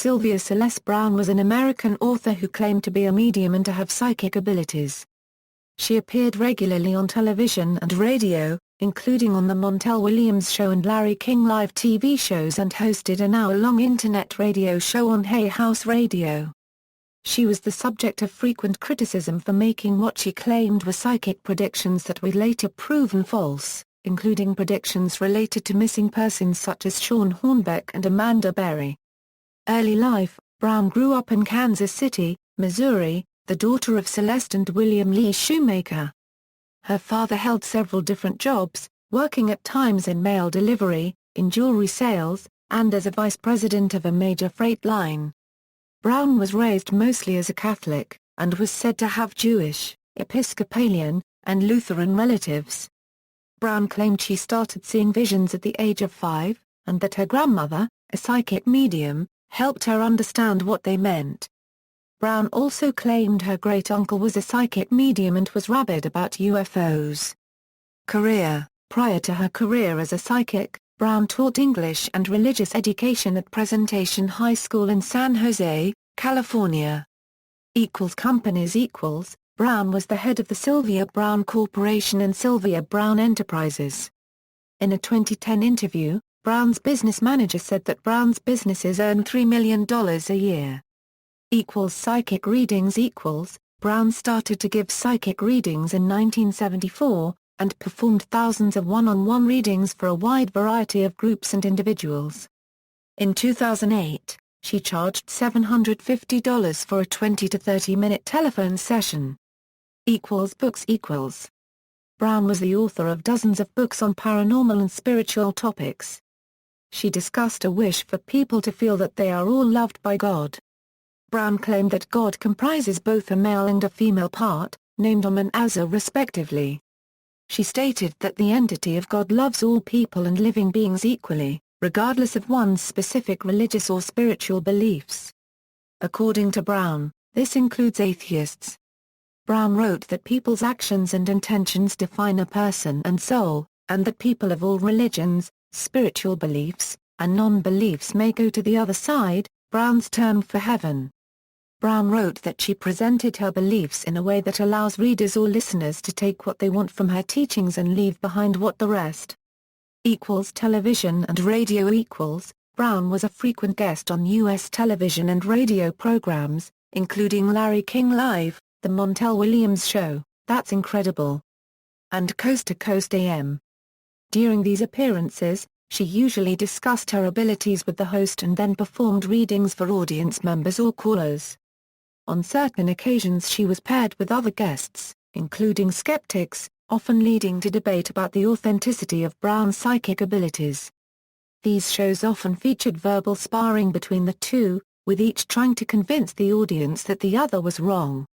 Sylvia Celeste Browne was an American author who claimed to be a medium and to have psychic abilities. She appeared regularly on television and radio, including on The Montel Williams Show and Larry King Live TV shows, and hosted an hour-long internet radio show on Hay House Radio. She was the subject of frequent criticism for making what she claimed were psychic predictions that were later proven false, including predictions related to missing persons such as Shawn Hornbeck and Amanda Berry. Early life: Browne grew up in Kansas City, Missouri, the daughter of Celeste and William Lee Shoemaker. Her father held several different jobs, working at times in mail delivery, in jewelry sales, and as a vice president of a major freight line. Browne was raised mostly as a Catholic, and was said to have Jewish, Episcopalian, and Lutheran relatives. Browne claimed she started seeing visions at the age of 5, and that her grandmother, a psychic medium, helped her understand what they meant. Browne also claimed her great-uncle was a psychic medium and was rabid about UFOs. Career: prior to her career as a psychic, Browne taught English and religious education at Presentation High School in San Jose, California. Companies: Browne was the head of the Sylvia Browne Corporation and Sylvia Browne Enterprises. In a 2010 interview, Browne's business manager said that Browne's businesses earn $3 million a year. Psychic readings: Browne started to give psychic readings in 1974, and performed thousands of one-on-one readings for a wide variety of groups and individuals. In 2008, she charged $750 for a 20 to 30-minute telephone session. Books: Browne was the author of dozens of books on paranormal and spiritual topics. She discussed a wish for people to feel that they are all loved by God. Browne claimed that God comprises both a male and a female part, named Om and Azza respectively. She stated that the entity of God loves all people and living beings equally, regardless of one's specific religious or spiritual beliefs. According to Browne, this includes atheists. Browne wrote that people's actions and intentions define a person and soul, and that people of all religions, spiritual beliefs, and non-beliefs may go to the other side, Browne's term for heaven. Browne wrote that she presented her beliefs in a way that allows readers or listeners to take what they want from her teachings and leave behind what the rest. Television and radio: Browne was a frequent guest on U.S. television and radio programs, including Larry King Live, The Montel Williams Show, That's Incredible, and Coast to Coast AM. During these appearances, she usually discussed her abilities with the host and then performed readings for audience members or callers. On certain occasions she was paired with other guests, including skeptics, often leading to debate about the authenticity of Browne's psychic abilities. These shows often featured verbal sparring between the two, with each trying to convince the audience that the other was wrong.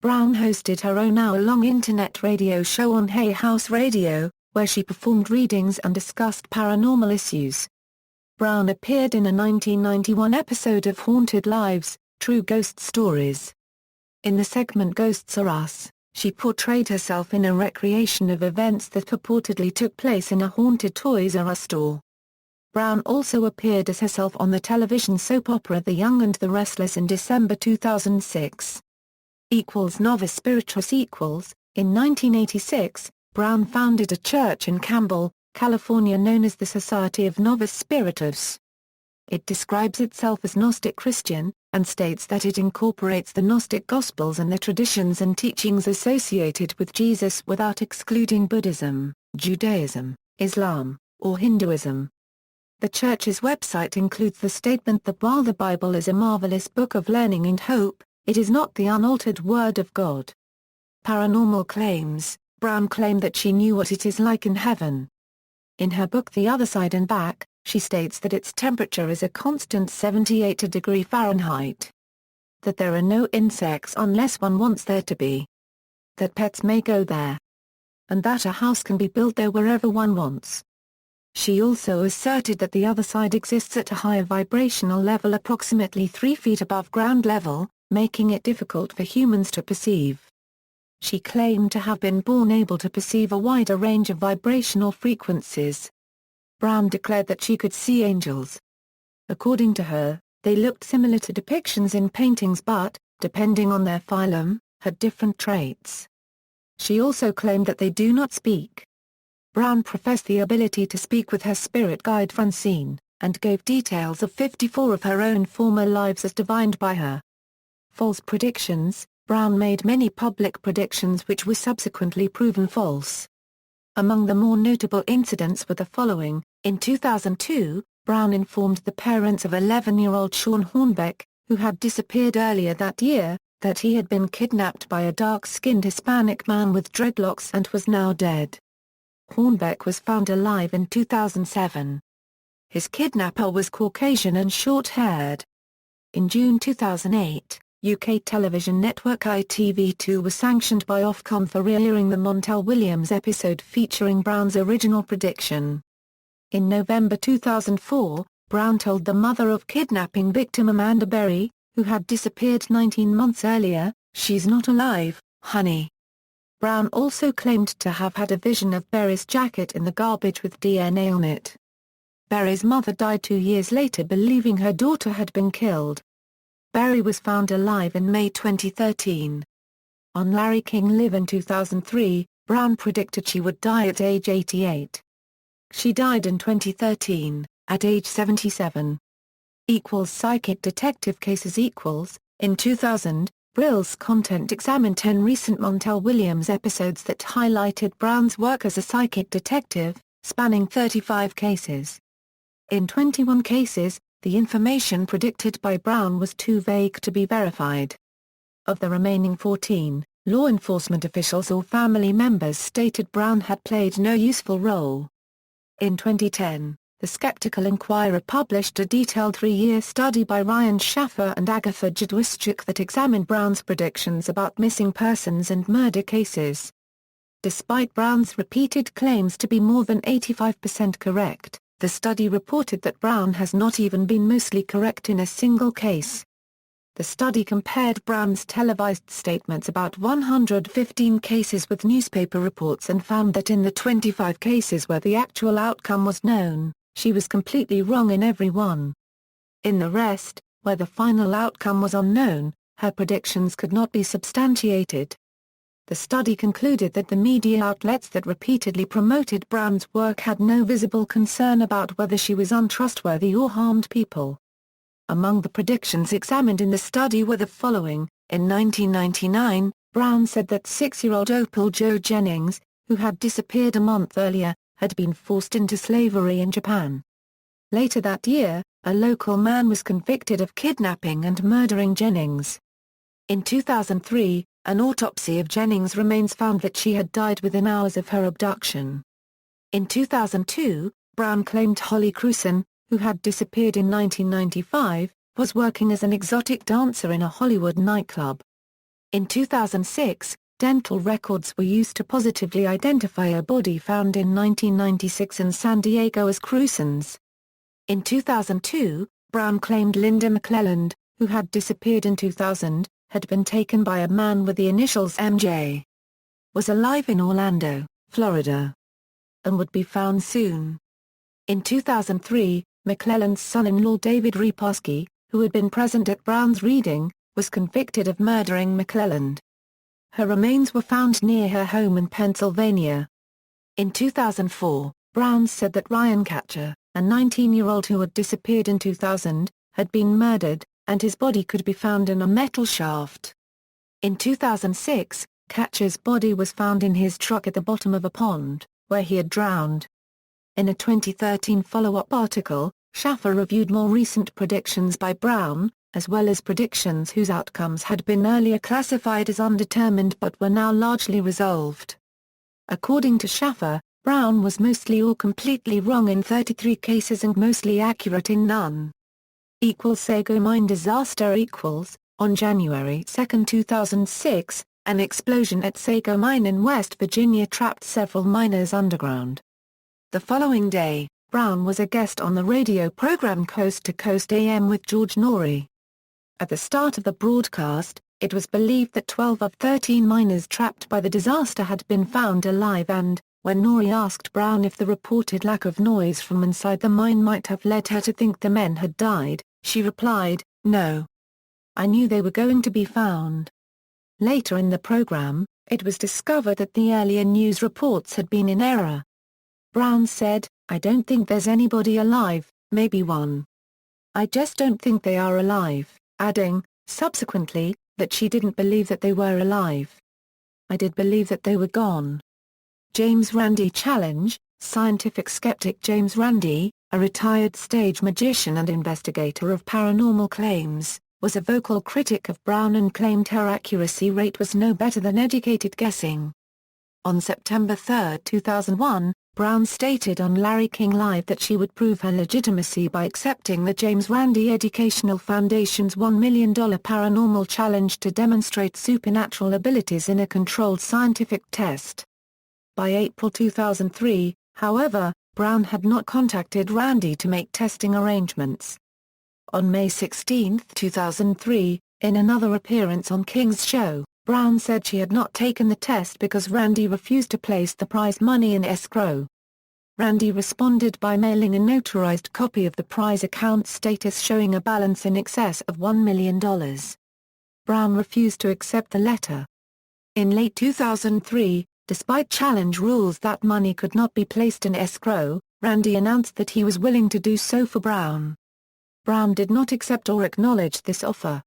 Browne hosted her own hour-long internet radio show on Hay House Radio, where she performed readings and discussed paranormal issues. Browne appeared in a 1991 episode of Haunted Lives, True Ghost Stories. In the segment Ghosts Are Us, she portrayed herself in a recreation of events that purportedly took place in a haunted Toys R Us store. Browne also appeared as herself on the television soap opera The Young and the Restless in December 2006. Novice Spirituals: In 1986, Browne founded a church in Campbell, California known as the Society of Novice Spirituals. It describes itself as Gnostic Christian, and states that it incorporates the Gnostic Gospels and the traditions and teachings associated with Jesus without excluding Buddhism, Judaism, Islam, or Hinduism. The church's website includes the statement that while the Bible is a marvelous book of learning and hope, it is not the unaltered Word of God. Paranormal Claims: Browne claimed that she knew what it is like in heaven. In her book The Other Side and Back, she states that its temperature is a constant 78°F Fahrenheit. That there are no insects unless one wants there to be. That pets may go there. And that a house can be built there wherever one wants. She also asserted that the other side exists at a higher vibrational level approximately 3 feet above ground level, making it difficult for humans to perceive. She claimed to have been born able to perceive a wider range of vibrational frequencies. Browne declared that she could see angels. According to her, They looked similar to depictions in paintings but, depending on their phylum, had different traits. She also claimed that they do not speak. Browne professed the ability to speak with her spirit guide Francine, and gave details of 54 of her own former lives as divined by her. False predictions. Browne made many public predictions which were subsequently proven false. Among the more notable incidents were the following. In 2002, Browne informed the parents of 11-year-old Shawn Hornbeck, who had disappeared earlier that year, that he had been kidnapped by a dark-skinned Hispanic man with dreadlocks and was now dead. Hornbeck was found alive in 2007. His kidnapper was Caucasian and short-haired. In June 2008, UK television network ITV2 was sanctioned by Ofcom for re-airing the Montel Williams episode featuring Browne's original prediction. In November 2004, Browne told the mother of kidnapping victim Amanda Berry, who had disappeared 19 months earlier, "She's not alive, honey." Browne also claimed to have had a vision of Berry's jacket in the garbage with DNA on it. Berry's mother died 2 years later believing her daughter had been killed. Berry was found alive in May 2013. On Larry King Live in 2003, Browne predicted she would die at age 88. She died in 2013, at age 77. Psychic detective cases In 2000, Brill's content examined 10 recent Montel Williams episodes that highlighted Browne's work as a psychic detective, spanning 35 cases. In 21 cases, the information predicted by Browne was too vague to be verified. Of the remaining 14, law enforcement officials or family members stated Browne had played no useful role. In 2010, the Skeptical Inquirer published a detailed 3-year study by Ryan Schaffer and Agatha Jadwischuk that examined Browne's predictions about missing persons and murder cases. Despite Browne's repeated claims to be more than 85% correct, the study reported that Browne has not even been mostly correct in a single case. The study compared Browne's televised statements about 115 cases with newspaper reports and found that in the 25 cases where the actual outcome was known, she was completely wrong in every one. In the rest, where the final outcome was unknown, her predictions could not be substantiated. The study concluded that the media outlets that repeatedly promoted Browne's work had no visible concern about whether she was untrustworthy or harmed people. Among the predictions examined in the study were the following. In 1999, Browne said that 6-year-old Opal Jo Jennings, who had disappeared a month earlier, had been forced into slavery in Japan. Later that year, a local man was convicted of kidnapping and murdering Jennings. In 2003, an autopsy of Jennings' remains found that she had died within hours of her abduction. In 2002, Browne claimed Holly Crewson, who had disappeared in 1995, was working as an exotic dancer in a Hollywood nightclub. In 2006, dental records were used to positively identify a body found in 1996 in San Diego as Crewson's. In 2002, Browne claimed Linda McClelland, who had disappeared in 2000, had been taken by a man with the initials MJ. Was alive in Orlando, Florida, and would be found soon. In 2003, McClelland's son-in-law David Repaski, who had been present at Browne's reading, was convicted of murdering McClelland. Her remains were found near her home in Pennsylvania. In 2004, Browne said that Ryan Catcher, a 19-year-old who had disappeared in 2000, had been murdered, and his body could be found in a metal shaft. In 2006, Catcher's body was found in his truck at the bottom of a pond, where he had drowned. In a 2013 follow-up article, Schaffer reviewed more recent predictions by Browne, as well as predictions whose outcomes had been earlier classified as undetermined but were now largely resolved. According to Schaffer, Browne was mostly or completely wrong in 33 cases and mostly accurate in none. Sago mine disaster On January 2, 2006, an explosion at Sago Mine in West Virginia trapped several miners underground. The following day, Browne was a guest on the radio program Coast to Coast AM with George Norrie. At the start of the broadcast, it was believed that 12 of 13 miners trapped by the disaster had been found alive and, when Norrie asked Browne if the reported lack of noise from inside the mine might have led her to think the men had died, She replied, "No. I knew they were going to be found." Later in the program, it was discovered that the earlier news reports had been in error. Browne said, "I don't think there's anybody alive, maybe one. I just don't think they are alive," adding, subsequently, that she didn't believe that they were alive. "I did believe that they were gone." James Randi challenge. Scientific skeptic James Randi, a retired stage magician and investigator of paranormal claims, was a vocal critic of Browne and claimed her accuracy rate was no better than educated guessing. On September 3, 2001, Browne stated on Larry King Live that she would prove her legitimacy by accepting the James Randi Educational Foundation's $1 million paranormal challenge to demonstrate supernatural abilities in a controlled scientific test. By April 2003, however, Browne had not contacted Randi to make testing arrangements. On May 16, 2003, in another appearance on King's show, Browne said she had not taken the test because Randi refused to place the prize money in escrow. Randi responded by mailing a notarized copy of the prize account status showing a balance in excess of $1 million. Browne refused to accept the letter. In late 2003, despite challenge rules that money could not be placed in escrow, Randi announced that he was willing to do so for Browne. Browne did not accept or acknowledge this offer.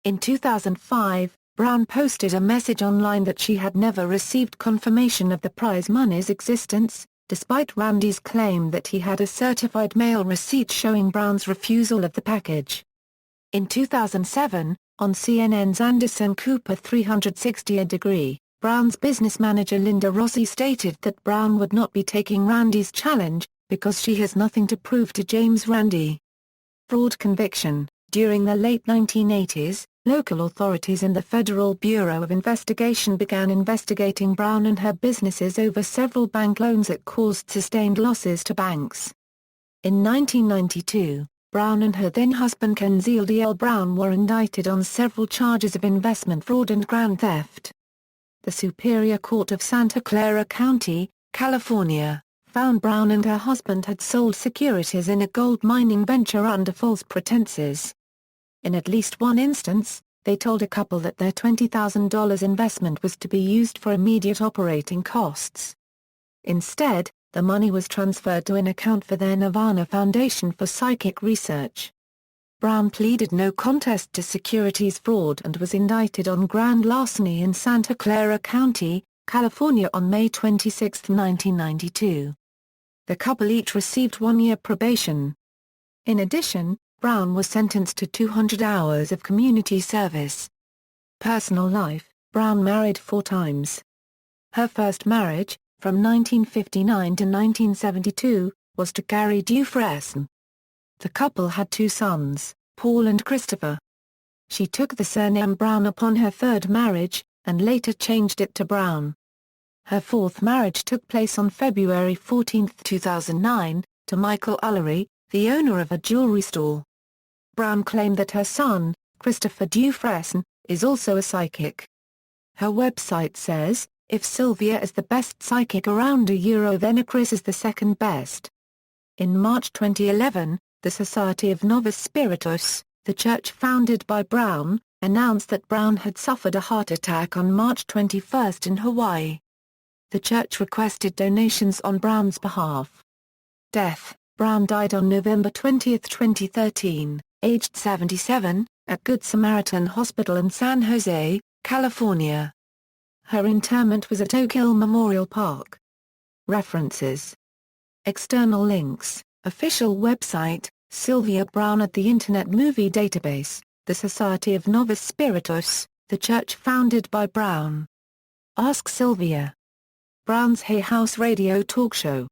In 2005, Browne posted a message online that she had never received confirmation of the prize money's existence, despite Randi's claim that he had a certified mail receipt showing Browne's refusal of the package. In 2007, on CNN's Anderson Cooper 360 Degree, Browne's business manager Linda Rossi stated that Browne would not be taking Randi's challenge, because she has nothing to prove to James Randi. Fraud conviction. During the late 1980s, local authorities and the Federal Bureau of Investigation began investigating Browne and her businesses over several bank loans that caused sustained losses to banks. In 1992, Browne and her then-husband Kenziel D.L. Browne were indicted on several charges of investment fraud and grand theft. The Superior Court of Santa Clara County, California, found Browne and her husband had sold securities in a gold mining venture under false pretenses. In at least one instance, they told a couple that their $20,000 investment was to be used for immediate operating costs. Instead, the money was transferred to an account for their Nirvana Foundation for Psychic Research. Browne pleaded no contest to securities fraud and was indicted on grand larceny in Santa Clara County, California on May 26, 1992. The couple each received 1-year probation. In addition, Browne was sentenced to 200 hours of community service. Personal life. Browne married 4 times. Her first marriage, from 1959 to 1972, was to Gary Dufresne. The couple had 2 sons, Paul and Christopher. She took the surname Browne upon her 3rd marriage, and later changed it to Browne. Her 4th marriage took place on February 14, 2009, to Michael Ullery, the owner of a jewelry store. Browne claimed that her son, Christopher Dufresne, is also a psychic. Her website says, "If Sylvia is the best psychic around then Chris is the second best." In March 2011, the Society of Novice Spirituals, the church founded by Browne, announced that Browne had suffered a heart attack on March 21 in Hawaii. The church requested donations on Browne's behalf. Death. Browne died on November 20, 2013, aged 77, at Good Samaritan Hospital in San Jose, California. Her interment was at Oak Hill Memorial Park. References. External links. Official website, Sylvia Browne at the Internet Movie Database, the Society of Novice Spirituals, the church founded by Browne. Ask Sylvia. Browne's Hay House radio talk show.